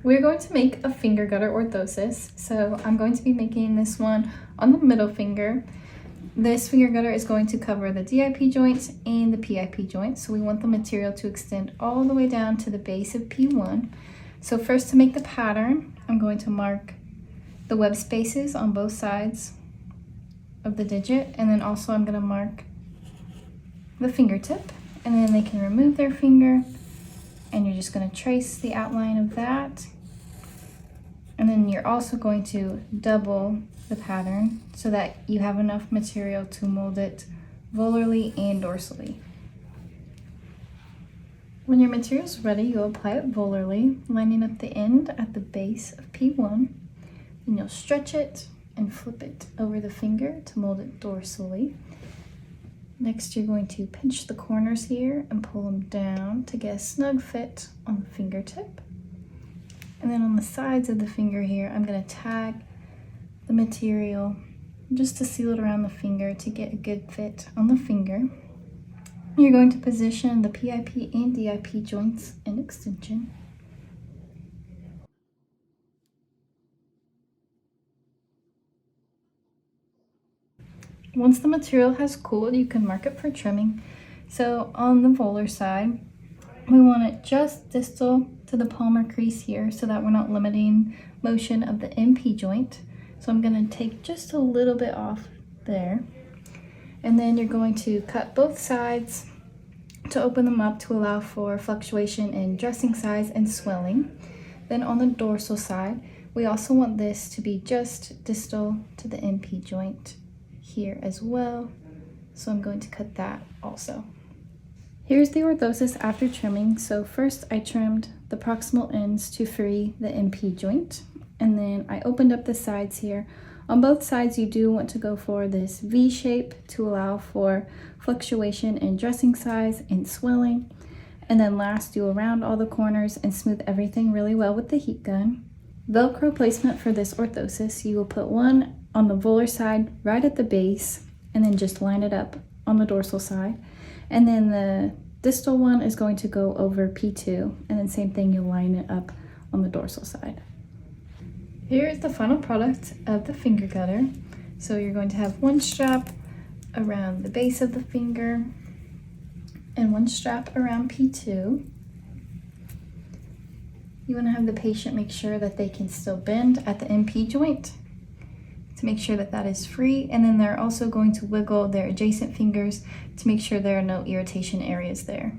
We're going to make a finger gutter orthosis. So I'm going to be making this one on the middle finger. This finger gutter is going to cover the DIP joint and the PIP joint. So we want the material to extend all the way down to the base of P1. So first, to make the pattern, I'm going to mark the web spaces on both sides of the digit, and then also I'm going to mark the fingertip, and then they can remove their finger, and you're just going to trace the outline of that. And then you're also going to double the pattern so that you have enough material to mold it volarly and dorsally. When your material is ready, you'll apply it volarly, lining up the end at the base of P1. Then you'll stretch it and flip it over the finger to mold it dorsally. Next, you're going to pinch the corners here and pull them down to get a snug fit on the fingertip. And then on the sides of the finger here, I'm going to tag the material just to seal it around the finger to get a good fit on the finger. You're going to position the PIP and DIP joints in extension. Once the material has cooled, you can mark it for trimming. So on the volar side, we want it just distal to the palmar crease here so that we're not limiting motion of the MP joint. So I'm going to take just a little bit off there. And then you're going to cut both sides to open them up to allow for fluctuation in dressing size and swelling. Then on the dorsal side, we also want this to be just distal to the MP joint here as well. So I'm going to cut that also. Here's the orthosis after trimming. So first I trimmed the proximal ends to free the MP joint, and then I opened up the sides here. On both sides, you do want to go for this V shape to allow for fluctuation in dressing size and swelling. And then last, you'll round all the corners and smooth everything really well with the heat gun. Velcro placement for this orthosis, you will put one on the volar side right at the base, and then just line it up on the dorsal side. And then the distal one is going to go over P2, and then same thing, you'll line it up on the dorsal side. Here is the final product of the finger gutter. So you're going to have one strap around the base of the finger and one strap around P2. You want to have the patient make sure that they can still bend at the MP joint to make sure that that is free. And then they're also going to wiggle their adjacent fingers to make sure there are no irritation areas there.